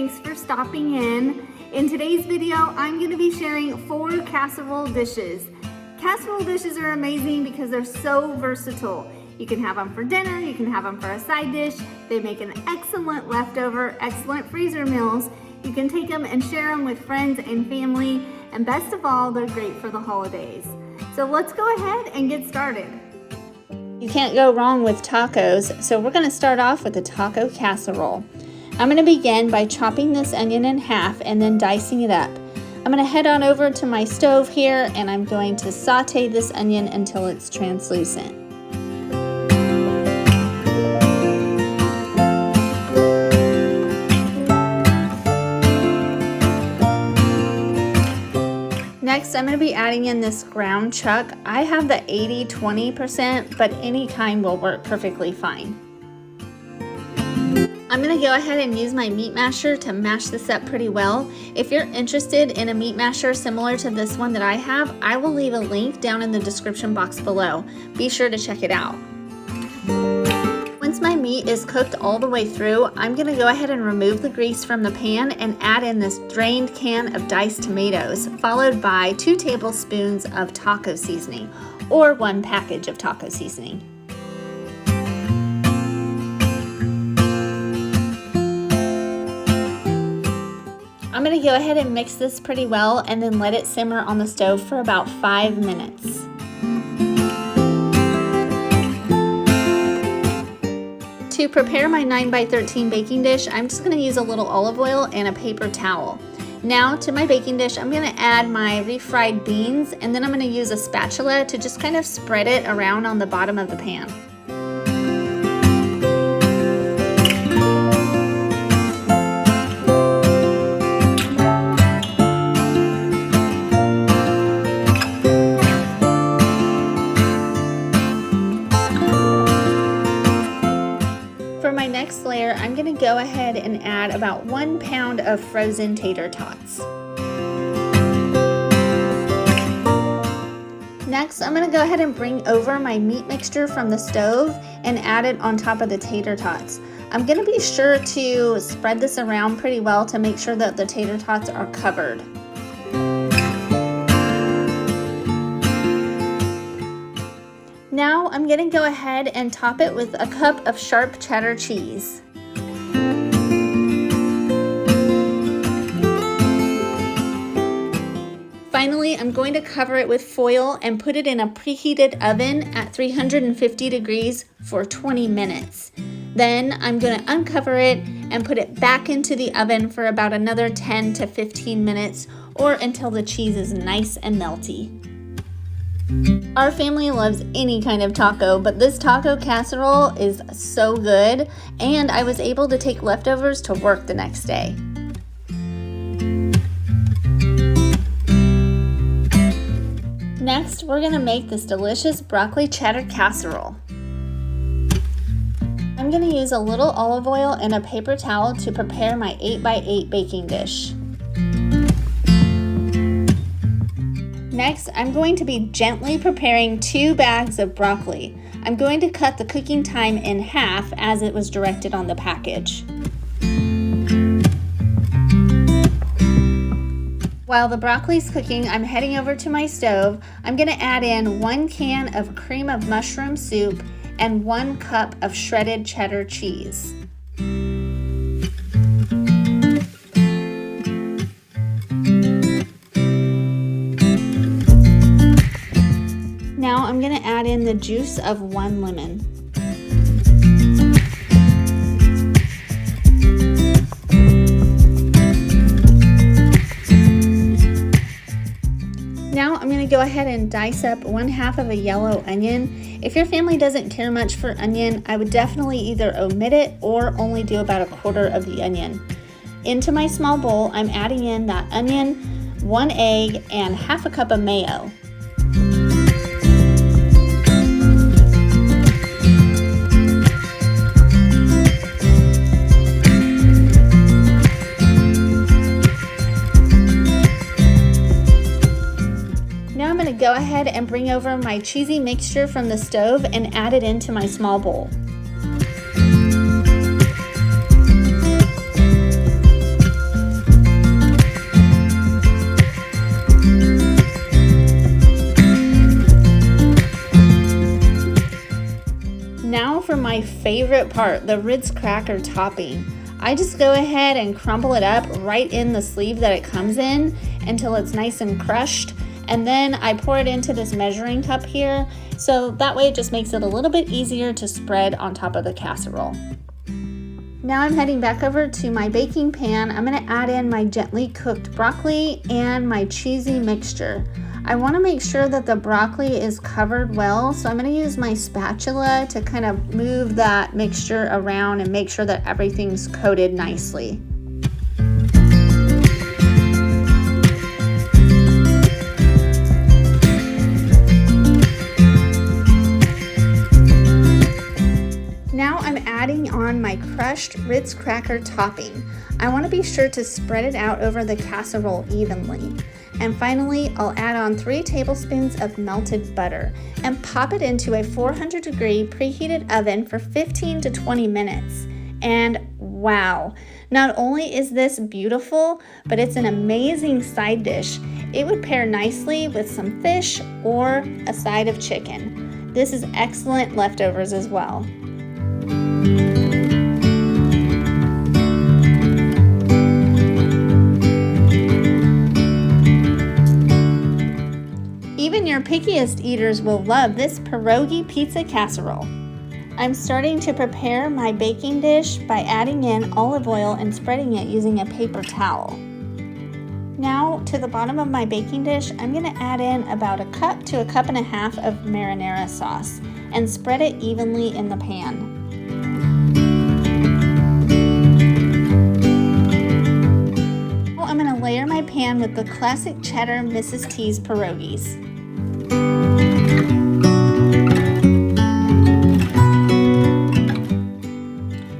thanks for stopping in. In today's video, I'm going to be sharing 4 casserole dishes. Casserole dishes are amazing because they're so versatile. You can have them for dinner, you can have them for a side dish. They make an excellent leftover, excellent freezer meals. You can take them and share them with friends and family. And best of all, they're great for the holidays. So let's go ahead and get started. You can't go wrong with tacos, so we're going to start off with a taco casserole. I'm going to begin by chopping this onion in half and then dicing it up. I'm going to head on over to my stove here and I'm going to saute this onion until it's translucent. Next, I'm going to be adding in this ground chuck. I have the 80-20%, but any kind will work perfectly fine. I'm going to go ahead and use my meat masher to mash this up pretty well. If you're interested in a meat masher similar to this one that I have, I will leave a link down in the description box below. Be sure to check it out. Once my meat is cooked all the way through, I'm going to go ahead and remove the grease from the pan and add in this drained can of diced tomatoes, followed by 2 tablespoons of taco seasoning, or 1 package of taco seasoning. I'm going to go ahead and mix this pretty well and then let it simmer on the stove for about 5 minutes. To prepare my 9x13 baking dish, I'm just going to use a little olive oil and a paper towel. Now to my baking dish, I'm going to add my refried beans and then I'm going to use a spatula to just kind of spread it around on the bottom of the pan. For my next layer, I'm going to go ahead and add about 1 pound of frozen tater tots. Next, I'm going to go ahead and bring over my meat mixture from the stove and add it on top of the tater tots. I'm going to be sure to spread this around pretty well to make sure that the tater tots are covered. Now I'm going to go ahead and top it with a cup of sharp cheddar cheese. Finally, I'm going to cover it with foil and put it in a preheated oven at 350 degrees for 20 minutes. Then I'm going to uncover it and put it back into the oven for about another 10 to 15 minutes or until the cheese is nice and melty. Our family loves any kind of taco, but this taco casserole is so good, and I was able to take leftovers to work the next day. Next, we're going to make this delicious broccoli cheddar casserole. I'm going to use a little olive oil and a paper towel to prepare my 8x8 baking dish. Next, I'm going to be gently preparing 2 bags of broccoli. I'm going to cut the cooking time in half as it was directed on the package. While the broccoli's cooking, I'm heading over to my stove. I'm going to add in 1 can of cream of mushroom soup and 1 cup of shredded cheddar cheese. Now I'm going to add in the juice of 1 lemon. Now I'm going to go ahead and dice up 1/2 of a yellow onion. If your family doesn't care much for onion, I would definitely either omit it or only do about 1/4 of the onion. Into my small bowl, I'm adding in that onion, 1 egg, and 1/2 cup of mayo. Go ahead and bring over my cheesy mixture from the stove and add it into my small bowl. my favorite part, the Ritz cracker topping. I just go ahead and crumble it up right in the sleeve that it comes in until it's nice and crushed. And then I pour it into this measuring cup here, so that way it just makes it a little bit easier to spread on top of the casserole. Now I'm heading back over to my baking pan. I'm gonna add in my gently cooked broccoli and my cheesy mixture. I wanna make sure that the broccoli is covered well, so I'm gonna use my spatula to kind of move that mixture around and make sure that everything's coated nicely. Now I'm adding on my crushed Ritz cracker topping. I want to be sure to spread it out over the casserole evenly. And finally, I'll add on 3 tablespoons of melted butter and pop it into a 400-degree preheated oven for 15 to 20 minutes. And wow, not only is this beautiful, but it's an amazing side dish. It would pair nicely with some fish or a side of chicken. This is excellent leftovers as well. Even your pickiest eaters will love this pierogi pizza casserole. I'm starting to prepare my baking dish by adding in olive oil and spreading it using a paper towel. Now to the bottom of my baking dish, I'm going to add in about 1 cup to 1.5 cups of marinara sauce and spread it evenly in the pan. I'm going to layer my pan with the classic cheddar Mrs. T's pierogies.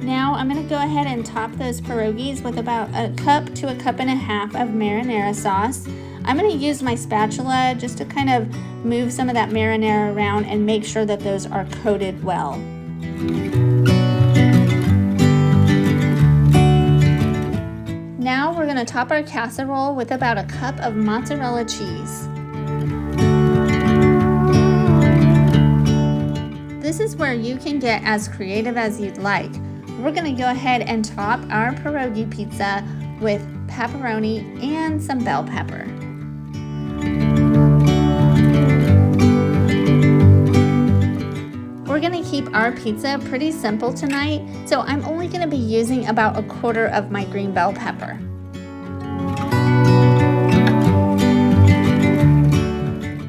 Now I'm going to go ahead and top those pierogies with about 1 cup to 1.5 cups of marinara sauce. I'm going to use my spatula just to kind of move some of that marinara around and make sure that those are coated well. Now we're going to top our casserole with about 1 cup of mozzarella cheese. This is where you can get as creative as you'd like. We're going to go ahead and top our pierogi pizza with pepperoni and some bell pepper. We're going to keep our pizza pretty simple tonight, so I'm only going to be using about 1/4 of my green bell pepper.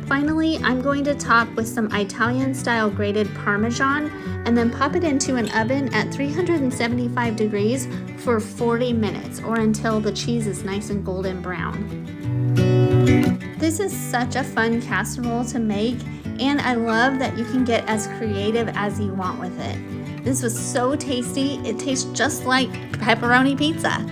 Finally, I'm going to top with some Italian-style grated parmesan and then pop it into an oven at 375 degrees for 40 minutes or until the cheese is nice and golden brown. This is such a fun casserole to make, and I love that you can get as creative as you want with it. This was so tasty, it tastes just like pepperoni pizza.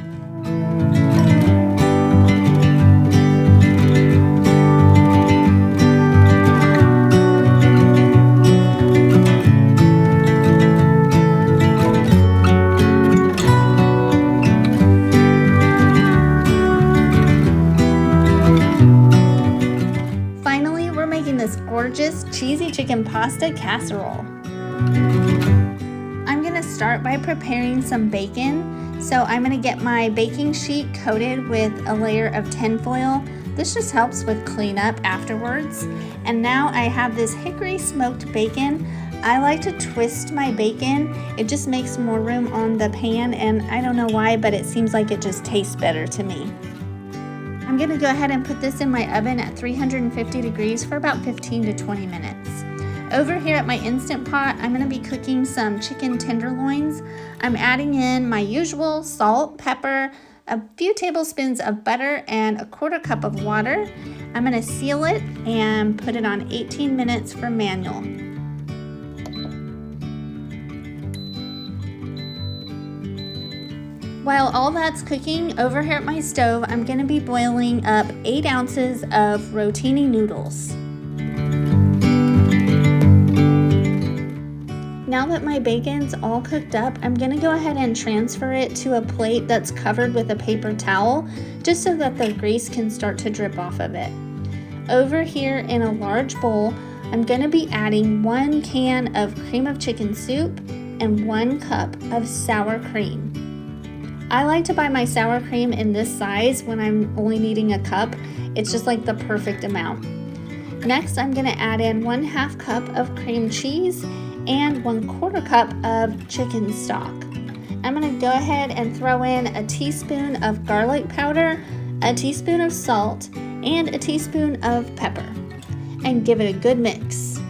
Gorgeous cheesy chicken pasta casserole. I'm going to start by preparing some bacon. So I'm going to get my baking sheet coated with a layer of tinfoil. This just helps with cleanup afterwards. And now I have this hickory smoked bacon. I like to twist my bacon. It just makes more room on the pan, and I don't know why, but it seems like it just tastes better to me. I'm going to go ahead and put this in my oven at 350 degrees for about 15 to 20 minutes. Over here at my Instant Pot, I'm going to be cooking some chicken tenderloins. I'm adding in my usual salt, pepper, a few tablespoons of butter, and 1/4 cup of water. I'm going to seal it and put it on 18 minutes for manual. While all that's cooking, over here at my stove, I'm going to be boiling up 8 ounces of rotini noodles. Now that my bacon's all cooked up, I'm going to go ahead and transfer it to a plate that's covered with a paper towel, just so that the grease can start to drip off of it. Over here in a large bowl, I'm going to be adding 1 can of cream of chicken soup and 1 cup of sour cream. I like to buy my sour cream in this size when I'm only needing a cup. It's just like the perfect amount. Next, I'm going to add in 1/2 cup of cream cheese and 1/4 cup of chicken stock. I'm going to go ahead and throw in a teaspoon of garlic powder, a teaspoon of salt, and a teaspoon of pepper, and give it a good mix.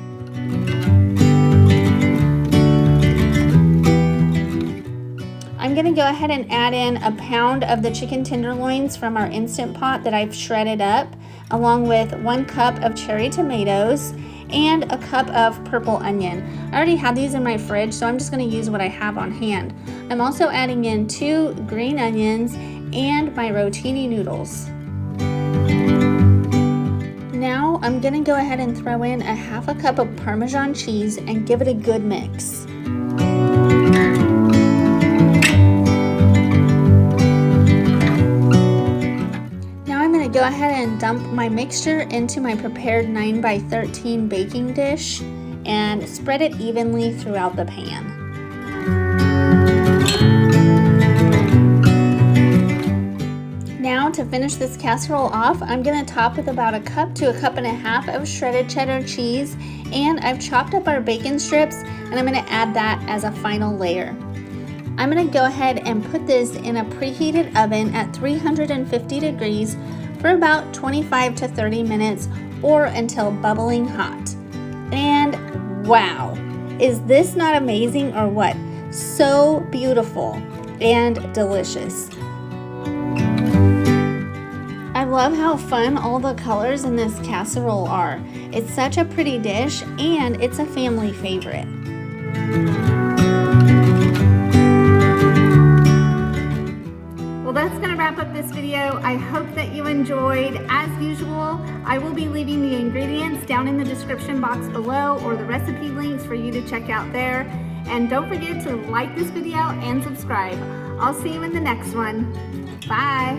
I'm going to go ahead and add in a pound of the chicken tenderloins from our Instant Pot that I've shredded up, along with 1 cup of cherry tomatoes and a cup of purple onion. I already had these in my fridge, so I'm just going to use what I have on hand. I'm also adding in 2 green onions and my rotini noodles. Now I'm going to go ahead and throw in a 1/2 cup of Parmesan cheese and give it a good mix. Go ahead and dump my mixture into my prepared 9x13 baking dish and spread it evenly throughout the pan. Now to finish this casserole off, I'm going to top with about 1 cup to 1.5 cups of shredded cheddar cheese, and I've chopped up our bacon strips and I'm going to add that as a final layer. I'm going to go ahead and put this in a preheated oven at 350 degrees for about 25 to 30 minutes or until bubbling hot. And wow, is this not amazing or what? So beautiful and delicious. I love how fun all the colors in this casserole are. It's such a pretty dish and it's a family favorite. That's going to wrap up this video. I hope that you enjoyed. As usual, I will be leaving the ingredients down in the description box below, or the recipe links for you to check out there. And don't forget to like this video and subscribe. I'll see you in the next one. Bye.